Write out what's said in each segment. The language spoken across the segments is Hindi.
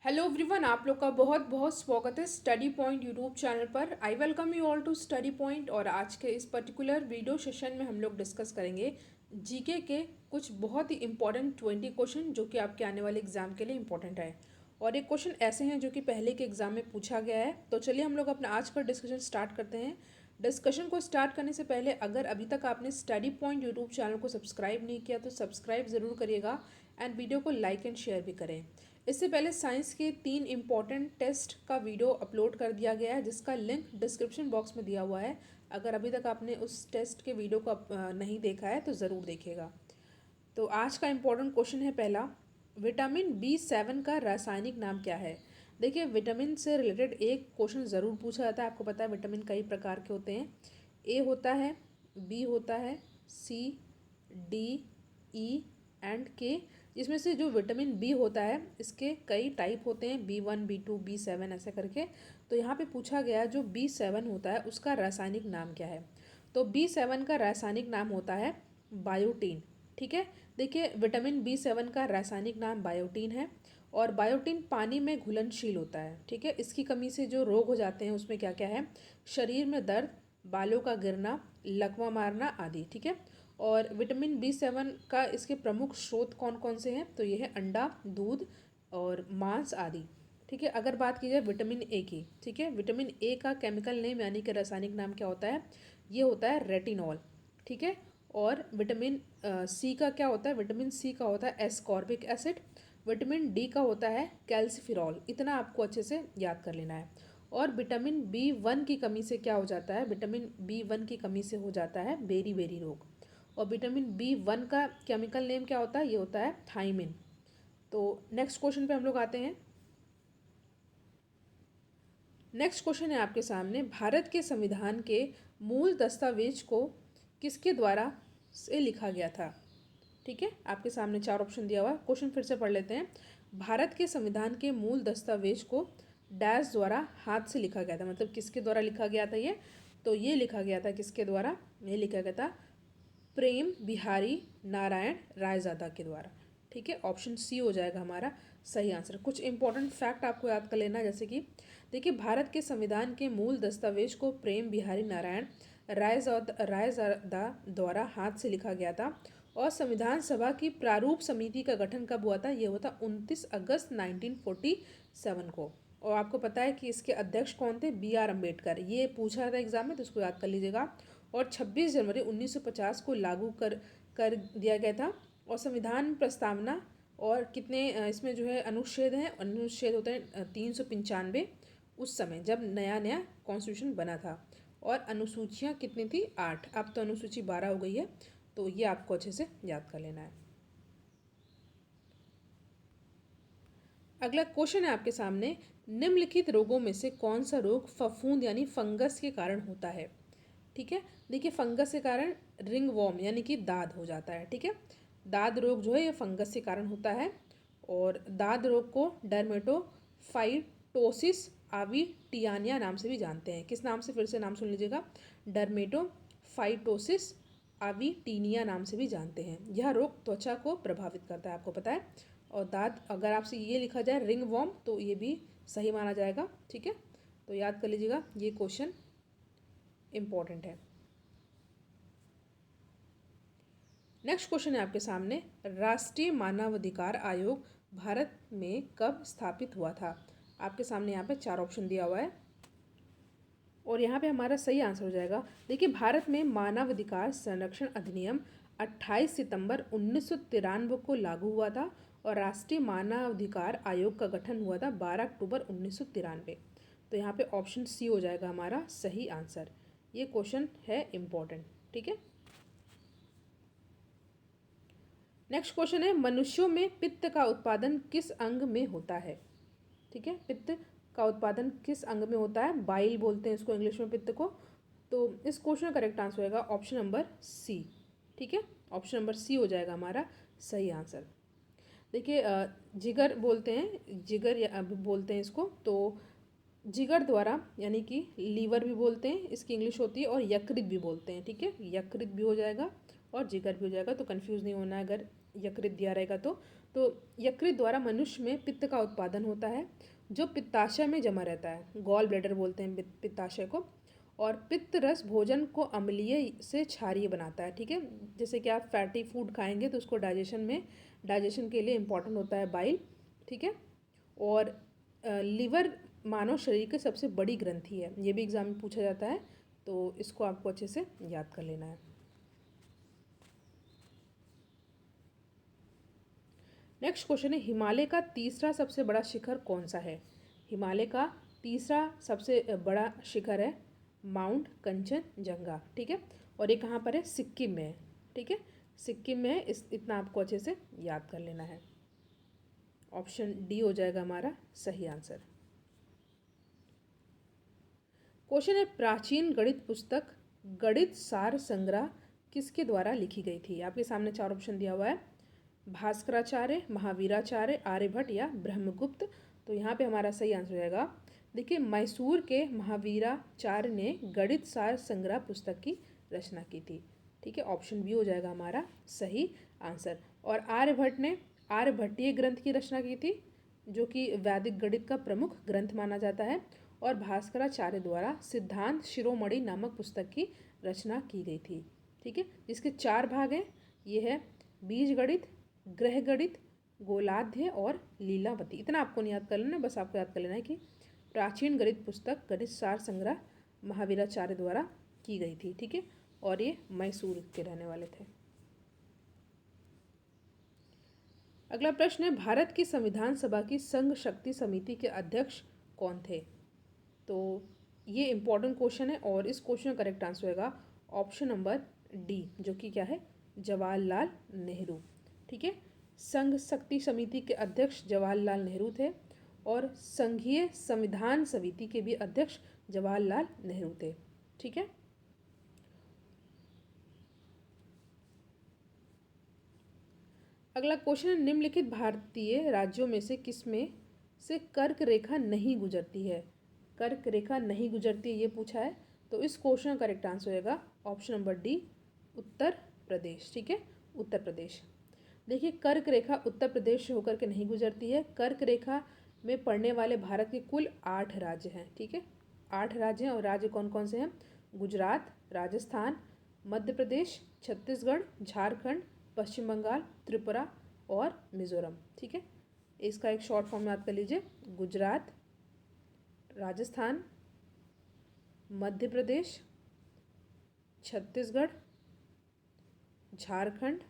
हेलो एवरीवन, आप लोग का बहुत बहुत स्वागत है स्टडी पॉइंट यूट्यूब चैनल पर। I welcome you all to study point. और आज के इस पर्टिकुलर वीडियो सेशन में हम लोग डिस्कस करेंगे जीके के कुछ बहुत ही इंपॉर्टेंट 20 क्वेश्चन जो कि आपके आने वाले एग्जाम के लिए इंपॉर्टेंट है। और ये क्वेश्चन ऐसे हैं जो कि पहले के एग्जाम में पूछा गया है। तो चलिए हम लोग अपना आज का डिस्कशन स्टार्ट करते हैं। डिस्कशन को स्टार्ट करने से पहले अगर अभी तक आपने स्टडी पॉइंट यूट्यूब चैनल को सब्सक्राइब नहीं किया तो सब्सक्राइब ज़रूर करिएगा एंड वीडियो को लाइक एंड शेयर भी करें। इससे पहले साइंस के 3 इम्पॉर्टेंट टेस्ट का वीडियो अपलोड कर दिया गया है जिसका लिंक डिस्क्रिप्शन बॉक्स में दिया हुआ है। अगर अभी तक आपने उस टेस्ट के वीडियो को नहीं देखा है तो ज़रूर देखेगा। तो आज का इम्पोर्टेंट क्वेश्चन है पहला, विटामिन B7 का रासायनिक नाम क्या है। देखिए, विटामिन से रिलेटेड एक क्वेश्चन ज़रूर पूछा जाता है। आपको पता है विटामिन कई प्रकार के होते हैं। ए होता है, बी होता है, सी, डी, ई एंड के। इसमें से जो विटामिन बी होता है इसके कई टाइप होते हैं, B1, B2, B7 ऐसे करके। तो यहाँ पे पूछा गया जो B7 होता है उसका रासायनिक नाम क्या है। तो B7 का रासायनिक नाम होता है बायोटीन। ठीक है, देखिए विटामिन B7 का रासायनिक नाम बायोटीन है और बायोटीन पानी में घुलनशील होता है। ठीक है, इसकी कमी से जो रोग हो जाते हैं उसमें क्या क्या है, शरीर में दर्द, बालों का गिरना, लकवा मारना आदि। ठीक है, और विटामिन B7 का इसके प्रमुख स्रोत कौन कौन से हैं, तो ये है अंडा, दूध और मांस आदि। ठीक है, अगर बात की जाए विटामिन ए की, ठीक है, विटामिन ए का केमिकल नेम यानी कि रासायनिक नाम क्या होता है, ये होता है रेटिनॉल। ठीक है, और विटामिन सी का क्या होता है, विटामिन सी का होता है एस्कॉर्बिक एसिड। विटामिन डी का होता है कैल्सिफिरॉल। इतना आपको अच्छे से याद कर लेना है। और विटामिन B1 की कमी से क्या हो जाता है, विटामिन B1 की कमी से हो जाता है बेरी बेरी रोग। और विटामिन B1 का केमिकल नेम क्या होता है, ये होता है थायमिन। तो नेक्स्ट क्वेश्चन पे हम लोग आते हैं। नेक्स्ट क्वेश्चन है आपके सामने, भारत के संविधान के मूल दस्तावेज को किसके द्वारा से लिखा गया था। ठीक है, आपके सामने 4 ऑप्शन दिया हुआ है। क्वेश्चन फिर से पढ़ लेते हैं। भारत के संविधान के मूल दस्तावेज को डैश द्वारा हाथ से लिखा गया था, मतलब किसके द्वारा लिखा गया था ये, तो ये लिखा गया था किसके द्वारा, ये लिखा गया था प्रेम बिहारी नारायण रायजादा के द्वारा। ठीक है, ऑप्शन सी हो जाएगा हमारा सही आंसर। कुछ इंपॉर्टेंट फैक्ट आपको याद कर लेना, जैसे कि देखिए भारत के संविधान के मूल दस्तावेज को प्रेम बिहारी नारायण रायजादा द्वारा हाथ से लिखा गया था। और संविधान सभा की प्रारूप समिति का गठन कब हुआ था, ये हुआ था 29 अगस्त 1947 को। और आपको पता है कि इसके अध्यक्ष कौन थे, B.R. अम्बेडकर। ये पूछा था एग्जाम में तो उसको याद कर लीजिएगा। और 26 जनवरी 1950 को लागू कर दिया गया था। और संविधान प्रस्तावना और कितने इसमें जो है अनुच्छेद हैं, अनुच्छेद होते हैं 395 उस समय जब नया नया कॉन्स्टिट्यूशन बना था। और अनुसूचियाँ कितनी थी, 8। अब तो अनुसूची 12 हो गई है। तो ये आपको अच्छे से याद कर लेना है। अगला क्वेश्चन है आपके सामने, निम्नलिखित रोगों में से कौन सा रोग फफूंद यानी फंगस के कारण होता है। ठीक है, देखिए फंगस के कारण रिंग वॉर्म यानी कि दाद हो जाता है। ठीक है, दाद रोग जो है ये फंगस के कारण होता है। और दाद रोग को डर्मेटोफाइटोसिस आविटियानिया नाम से भी जानते हैं। किस नाम से, फिर से नाम सुन लीजिएगा, डर्मेटोफाइटोसिस आविटीनिया नाम से भी जानते हैं। यह रोग त्वचा को प्रभावित करता है, आपको पता है। और दांत, अगर आपसे ये लिखा जाए रिंग वॉर्म तो ये भी सही माना जाएगा। ठीक है, तो याद कर लीजिएगा, ये क्वेश्चन इम्पॉर्टेंट है। नेक्स्ट क्वेश्चन है आपके सामने, राष्ट्रीय मानवाधिकार आयोग भारत में कब स्थापित हुआ था। आपके सामने यहाँ पे 4 ऑप्शन दिया हुआ है और यहाँ पे हमारा सही आंसर हो जाएगा। देखिए भारत में मानवाधिकार संरक्षण अधिनियम 28 सितंबर 1993 को लागू हुआ था और राष्ट्रीय मानवाधिकार आयोग का गठन हुआ था 12 अक्टूबर 1993। तो यहाँ पे ऑप्शन सी हो जाएगा हमारा सही आंसर। ये क्वेश्चन है इम्पोर्टेंट। ठीक है, नेक्स्ट क्वेश्चन है, मनुष्यों में पित्त का उत्पादन किस अंग में होता है। ठीक है, पित्त का उत्पादन किस अंग में होता है, बाइल बोलते हैं इसको इंग्लिश में पित्त को। तो इस क्वेश्चन का करेक्ट आंसर होगा ऑप्शन नंबर सी। ठीक है, ऑप्शन नंबर सी हो जाएगा हमारा सही आंसर। देखिए जिगर बोलते हैं, जिगर बोलते हैं इसको। तो जिगर द्वारा यानी कि लीवर भी बोलते हैं, इसकी इंग्लिश होती है, और यकृत भी बोलते हैं। ठीक है, यकृत भी हो जाएगा और जिगर भी हो जाएगा, तो कंफ्यूज नहीं होना है अगर यकृत दिया रहेगा तो तो यकृत द्वारा मनुष्य में पित्त का उत्पादन होता है जो पित्ताशय में जमा रहता है, गॉल ब्लैडर बोलते हैं पित्ताशय को। और पित्त रस भोजन को अम्लीय से क्षारीय बनाता है, ठीक है। जैसे कि आप फैटी फूड खाएंगे तो उसको डाइजेशन के लिए इम्पॉर्टेंट होता है बाइल, ठीक है। और लिवर मानव शरीर की सबसे बड़ी ग्रंथि है, ये भी एग्जाम में पूछा जाता है, तो इसको आपको अच्छे से याद कर लेना है। नेक्स्ट क्वेश्चन है, हिमालय का तीसरा सबसे बड़ा शिखर कौन सा है? हिमालय का तीसरा सबसे बड़ा शिखर है माउंट कंचनजंगा, ठीक है। और ये कहाँ पर है? सिक्किम में है, ठीक है। सिक्किम में है, इतना आपको अच्छे से याद कर लेना है। ऑप्शन डी हो जाएगा हमारा सही आंसर। क्वेश्चन है, प्राचीन गणित पुस्तक गणित सार संग्रह किसके द्वारा लिखी गई थी? आपके सामने 4 ऑप्शन दिया हुआ है, भास्कराचार्य, महावीराचार्य, आर्यभट्ट या ब्रह्मगुप्त। तो यहाँ पे हमारा सही आंसर हो जाएगा, देखिए, मैसूर के महावीराचार्य ने गणित सार संग्रह पुस्तक की रचना की थी, ठीक है। ऑप्शन बी हो जाएगा हमारा सही आंसर। और आर्यभट्ट ने आर्यभट्टीय ग्रंथ की रचना की थी, जो कि वैदिक गणित का प्रमुख ग्रंथ माना जाता है। और भास्कराचार्य द्वारा सिद्धांत शिरोमणि नामक पुस्तक की रचना की गई थी, ठीक है, जिसके 4 भाग हैं। ये है बीज गणित, ग्रह गणित, गोलाध्य और लीलावती। इतना आपको नहीं याद कर लेना, बस आपको याद कर लेना है कि प्राचीन गणित पुस्तक गणित सार संग्रह महावीराचार्य द्वारा की गई थी, ठीक है। और ये मैसूर के रहने वाले थे। अगला प्रश्न है, भारत की संविधान सभा की संघ शक्ति समिति के अध्यक्ष कौन थे? तो ये इम्पोर्टेंट क्वेश्चन है और इस क्वेश्चन का करेक्ट आंसर होगा ऑप्शन नंबर डी, जो कि क्या है? जवाहरलाल नेहरू, ठीक है। संघ शक्ति समिति के अध्यक्ष जवाहरलाल नेहरू थे और संघीय संविधान समिति के भी अध्यक्ष जवाहरलाल नेहरू थे, ठीक है। अगला क्वेश्चन है, निम्नलिखित भारतीय राज्यों में से किसमें से कर्क रेखा नहीं गुजरती है? कर्क रेखा नहीं गुजरती है, ये पूछा है। तो इस क्वेश्चन का करेक्ट आंसर होगा option number D, Uttar Pradesh, ठीक है, उत्तर प्रदेश। देखिए, कर्क रेखा उत्तर प्रदेश से होकर के नहीं गुजरती है। कर्क रेखा में पड़ने वाले भारत के कुल 8 राज्य हैं, ठीक है, 8 राज्य हैं। और राज्य कौन कौन से हैं? गुजरात, राजस्थान, मध्य प्रदेश, छत्तीसगढ़, झारखंड, पश्चिम बंगाल, त्रिपुरा और मिजोरम, ठीक है। इसका एक शॉर्ट फॉर्म याद कर लीजिए, गुजरात, राजस्थान, मध्य प्रदेश, छत्तीसगढ़, झारखंड,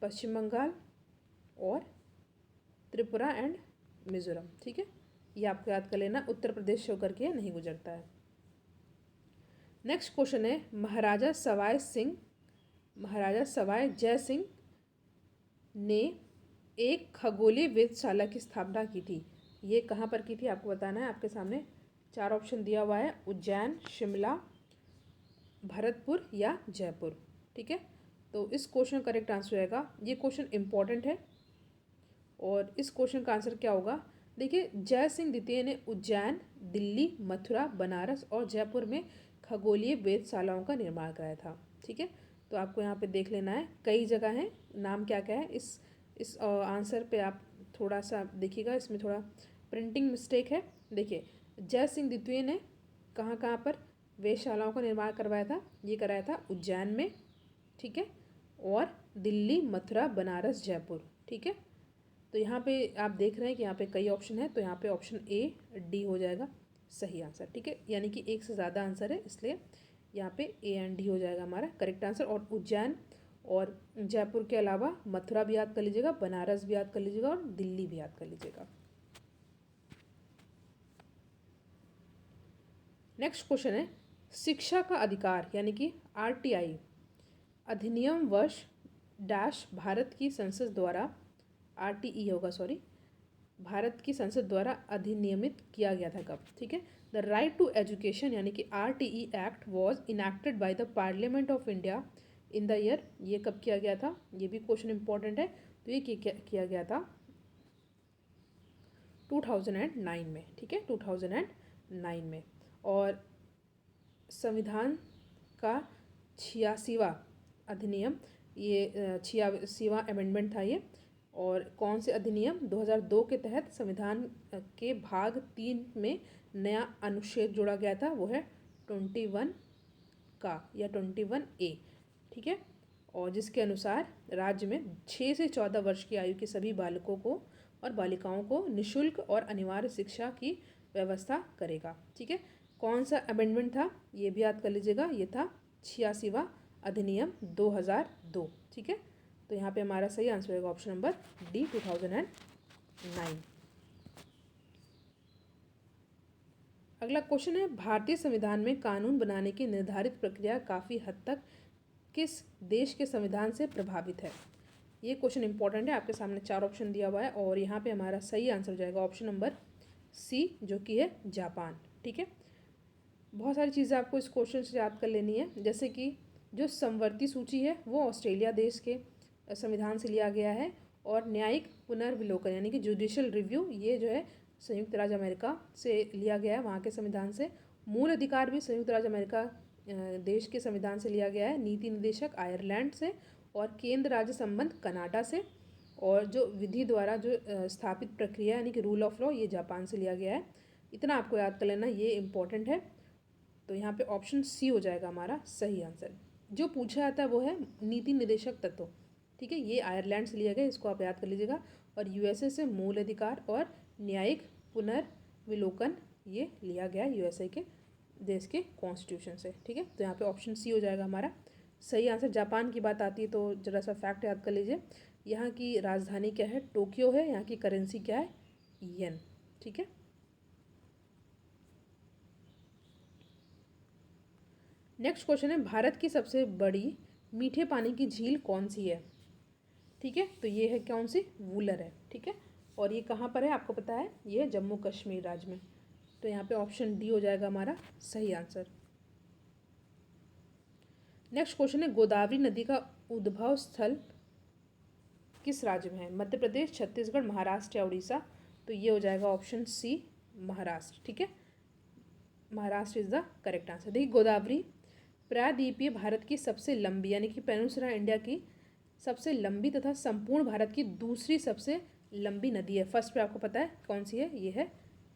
पश्चिम बंगाल और त्रिपुरा एंड मिजोरम, ठीक है। ये आपको याद कर लेना, उत्तर प्रदेश से होकर के नहीं गुजरता है। नेक्स्ट क्वेश्चन है, महाराजा सवाई जय सिंह ने एक खगोलीय वेधशाला की स्थापना की थी। ये कहाँ पर की थी आपको बताना है। आपके सामने 4 ऑप्शन दिया हुआ है, उज्जैन, शिमला, भरतपुर या जयपुर, ठीक है। तो इस क्वेश्चन का करेक्ट आंसर रहेगा, ये क्वेश्चन इंपॉर्टेंट है और इस क्वेश्चन का आंसर क्या होगा? देखिए, जय सिंह द्वितीय ने उज्जैन, दिल्ली, मथुरा, बनारस और जयपुर में खगोलीय वेधशालाओं का निर्माण कराया था, ठीक है। तो आपको यहाँ पे देख लेना है, कई जगह हैं, नाम क्या क्या है। इस आंसर पे आप थोड़ा सा देखिएगा, इसमें थोड़ा प्रिंटिंग मिस्टेक है। देखिए, जय सिंह द्वितीय ने कहाँ कहाँ पर वेधशालाओं का निर्माण करवाया था? ये कराया था उज्जैन में, ठीक है, और दिल्ली, मथुरा, बनारस, जयपुर, ठीक है। तो यहाँ पे आप देख रहे हैं कि यहाँ पे कई ऑप्शन है, तो यहाँ पे ऑप्शन ए डी हो जाएगा सही आंसर, ठीक है। यानी कि एक से ज़्यादा आंसर है, इसलिए यहाँ पे ए एंड डी हो जाएगा हमारा करेक्ट आंसर। और उज्जैन और जयपुर के अलावा मथुरा भी याद कर लीजिएगा, बनारस भी याद कर लीजिएगा और दिल्ली भी याद कर लीजिएगा। नेक्स्ट क्वेश्चन है, शिक्षा का अधिकार यानी कि आरटीआई अधिनियम वर्ष डैश भारत की संसद द्वारा, आरटीई होगा सॉरी, भारत की संसद द्वारा अधिनियमित किया गया था कब? ठीक है, द राइट टू एजुकेशन यानी कि RTE act was enacted by the parliament of India in the year, ये कब किया गया था? ये भी क्वेश्चन इंपॉर्टेंट है। तो ये किया गया था 2009 में, ठीक है, 2009 में। और संविधान का 86वां अधिनियम ये 86वां अमेंडमेंट था ये। और कौन से अधिनियम 2002 के तहत संविधान के भाग 3 में नया अनुच्छेद जोड़ा गया था, वो है 21 का या 21A, ठीक है। और जिसके अनुसार राज्य में 6 से 14 वर्ष की आयु के सभी बालकों को और बालिकाओं को निःशुल्क और अनिवार्य शिक्षा की व्यवस्था करेगा, ठीक है। कौन सा अमेंडमेंट था ये भी याद कर लीजिएगा, ये था 86वां अधिनियम 2002, ठीक है। तो यहाँ पे हमारा सही आंसर होगा ऑप्शन नंबर डी 2009। अगला क्वेश्चन है, भारतीय संविधान में कानून बनाने की निर्धारित प्रक्रिया काफ़ी हद तक किस देश के संविधान से प्रभावित है। ये क्वेश्चन इंपॉर्टेंट है, आपके सामने 4 ऑप्शन दिया हुआ है और यहाँ पे हमारा सही आंसर हो जाएगा ऑप्शन नंबर सी, जो कि है जापान, ठीक है। बहुत सारी चीज़ें आपको इस क्वेश्चन से याद कर लेनी है, जैसे कि जो समवर्ती सूची है वो ऑस्ट्रेलिया देश के संविधान से लिया गया है, और न्यायिक पुनर्विलोकन यानी कि जुडिशियल रिव्यू ये जो है संयुक्त राज्य अमेरिका से लिया गया है, वहाँ के संविधान से। मूल अधिकार भी संयुक्त राज्य अमेरिका देश के संविधान से लिया गया है। नीति निदेशक आयरलैंड से, और केंद्र राज्य संबंध कनाडा से, और जो विधि द्वारा जो स्थापित प्रक्रिया यानी कि रूल ऑफ लॉ ये जापान से लिया गया है। इतना आपको याद कर लेना, ये इम्पोर्टेंट है। तो यहाँ पे ऑप्शन सी हो जाएगा हमारा सही आंसर। जो पूछा जाता है वो है नीति निदेशक तत्व, ठीक है, ये आयरलैंड से लिया गया, इसको आप याद कर लीजिएगा। और यूएसए से मूल अधिकार और न्यायिक पुनर्विलोकन ये लिया गया यूएसए के देश के कॉन्स्टिट्यूशन से, ठीक है। तो यहाँ पे ऑप्शन सी हो जाएगा हमारा सही आंसर। जापान की बात आती है तो जरा सा फैक्ट याद कर लीजिए, यहाँ की राजधानी क्या है, टोक्यो है, यहाँ की करेंसी क्या है, येन, ठीक है। नेक्स्ट क्वेश्चन है, भारत की सबसे बड़ी मीठे पानी की झील कौन सी है, ठीक है। तो ये है कौन सी, वूलर है, ठीक है। और ये कहाँ पर है आपको पता है, ये है जम्मू कश्मीर राज्य में। तो यहाँ पे ऑप्शन डी हो जाएगा हमारा सही आंसर। नेक्स्ट क्वेश्चन है, गोदावरी नदी का उद्भव स्थल किस राज्य में है, मध्य प्रदेश, छत्तीसगढ़, महाराष्ट्र या उड़ीसा। तो ये हो जाएगा ऑप्शन सी महाराष्ट्र, ठीक है। Maharashtra is the correct answer. देखिए, गोदावरी प्रायद्वीपीय भारत की सबसे लंबी यानी कि पेनिनसुला इंडिया की सबसे लंबी तथा संपूर्ण भारत की दूसरी सबसे लंबी नदी है। फर्स्ट पे आपको पता है कौन सी है, ये है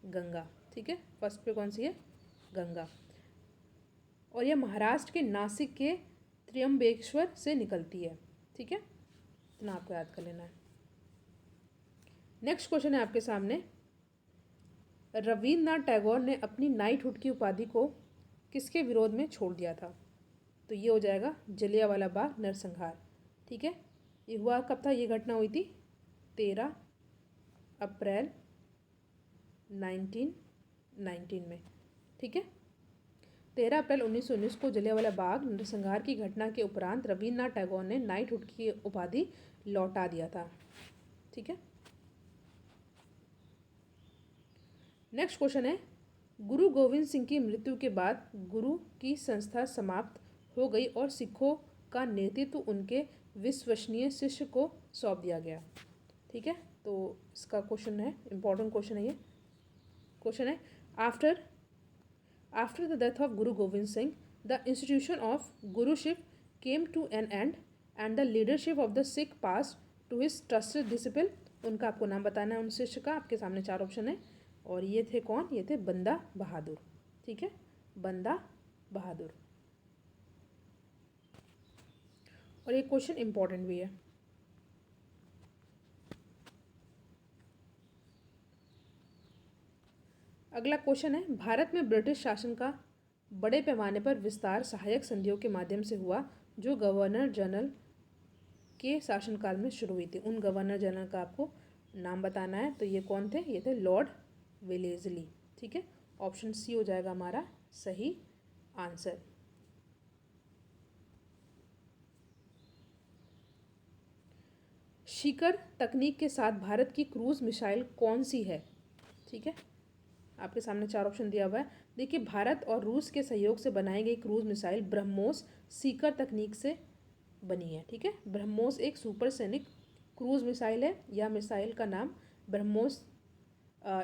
गंगा, ठीक है। फर्स्ट पे कौन सी है, गंगा। और यह महाराष्ट्र के नासिक के त्र्यंबकेश्वर से निकलती है, ठीक है। इतना आपको याद कर लेना है। नेक्स्ट क्वेश्चन है आपके सामने, रविन्द्रनाथ टैगोर ने अपनी नाइटहुड की उपाधि को किसके विरोध में छोड़ दिया था। तो ये हो जाएगा जलियांवाला बाग नरसंहार, ठीक है। ये हुआ कब था, ये घटना हुई थी 13 अप्रैल 1919 में, ठीक है। 13 अप्रैल 1919 को जलियांवाला बाग नरसंहार की घटना के उपरांत रविन्द्रनाथ टैगोर ने नाइटहुड की उपाधि लौटा दिया था, ठीक है। नेक्स्ट क्वेश्चन है, गुरु गोविंद सिंह की मृत्यु के बाद गुरु की संस्था समाप्त हो गई और सिखों का नेतृत्व उनके विश्वसनीय शिष्य को सौंप दिया गया, ठीक है। तो इसका क्वेश्चन है, इंपॉर्टेंट क्वेश्चन है ये। क्वेश्चन है, after the death of Guru Gobind Singh the institution of guruship came to an end and the leadership of the Sikh pass to his trusted disciple. उनका आपको नाम बताना है उन शिष्य का, आपके सामने 4 ऑप्शन है। और ये थे कौन, ये थे बंदा बहादुर, ठीक है, बंदा बहादुर। और ये क्वेश्चन इंपॉर्टेंट भी है। अगला क्वेश्चन है, भारत में ब्रिटिश शासन का बड़े पैमाने पर विस्तार सहायक संधियों के माध्यम से हुआ जो गवर्नर जनरल के शासनकाल में शुरू हुई थी। उन गवर्नर जनरल का आपको नाम बताना है। तो ये कौन थे, ये थे लॉर्ड वेलेस्ली, ठीक है। ऑप्शन सी हो जाएगा हमारा सही आंसर। शिखर तकनीक के साथ भारत की क्रूज मिसाइल कौन सी है, ठीक है। आपके सामने 4 ऑप्शन दिया हुआ है। देखिए, भारत और रूस के सहयोग से बनाई गई क्रूज मिसाइल ब्रह्मोस शिखर तकनीक से बनी है, ठीक है। ब्रह्मोस एक सुपरसोनिक क्रूज मिसाइल है। यह मिसाइल का नाम ब्रह्मोस,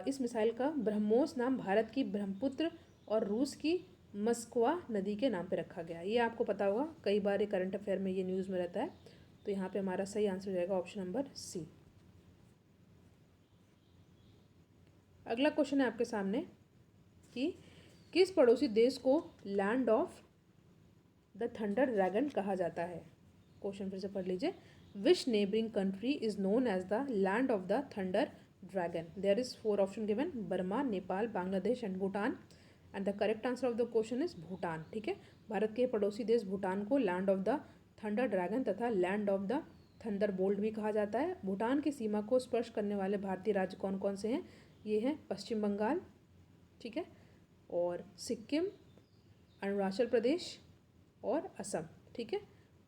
इस मिसाइल का ब्रह्मोस नाम भारत की ब्रह्मपुत्र और रूस की मस्कवा नदी के नाम पर रखा गया। ये आपको पता होगा, कई बार ये करंट अफेयर में ये न्यूज़ में रहता है। तो यहाँ पे हमारा सही आंसर हो जाएगा ऑप्शन नंबर सी। अगला क्वेश्चन है आपके सामने कि किस पड़ोसी देश को land of the thunder dragon कहा जाता है। क्वेश्चन फिर से पढ़ लीजिए। Which neighbouring country is known as the land of the thunder dragon. There is 4 option given, Burma, Nepal, Bangladesh and Bhutan, and the correct answer of the question is Bhutan. ठीक है, भारत के पड़ोसी देश भूटान को land of the thunder dragon तथा land of the thunder bolt भी कहा जाता है। भूटान की सीमा को स्पर्श करने वाले भारतीय राज्य कौन कौन से हैं? ये हैं पश्चिम बंगाल, ठीक है, और सिक्किम, अरुणाचल प्रदेश और असम। ठीक है,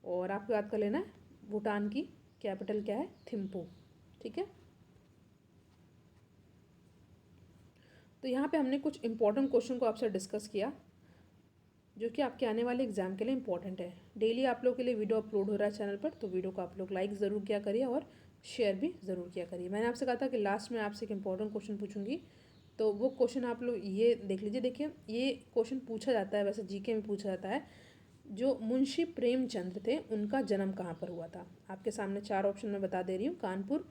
और आपको याद कर लेना है भूटान की कैपिटल क्या है? थिम्पू। ठीक है, तो यहाँ पे हमने कुछ इंपॉर्टेंट क्वेश्चन को आपसे डिस्कस किया जो कि आपके आने वाले एग्जाम के लिए इंपॉर्टेंट है। डेली आप लोग के लिए वीडियो अपलोड हो रहा है चैनल पर, तो वीडियो को आप लोग लाइक ज़रूर किया करिए और शेयर भी ज़रूर किया करिए। मैंने आपसे कहा था कि लास्ट में आपसे एक इंपॉर्टेंट क्वेश्चन पूछूंगी, तो वो क्वेश्चन आप लोग ये देख लीजिए। देखिए, ये क्वेश्चन पूछा जाता है, वैसे जीके में पूछा जाता है, जो मुंशी प्रेमचंद थे उनका जन्म कहाँ पर हुआ था। आपके सामने 4 ऑप्शन में बता दे रही हूँ, कानपुर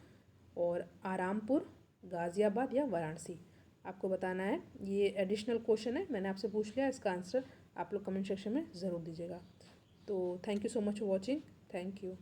और आरामपुर, गाज़ियाबाद या वाराणसी। आपको बताना है। ये एडिशनल क्वेश्चन है, मैंने आपसे पूछ लिया, इसका आंसर आप लोग कमेंट सेक्शन में ज़रूर दीजिएगा। तो thank you so much for watching. Thank you.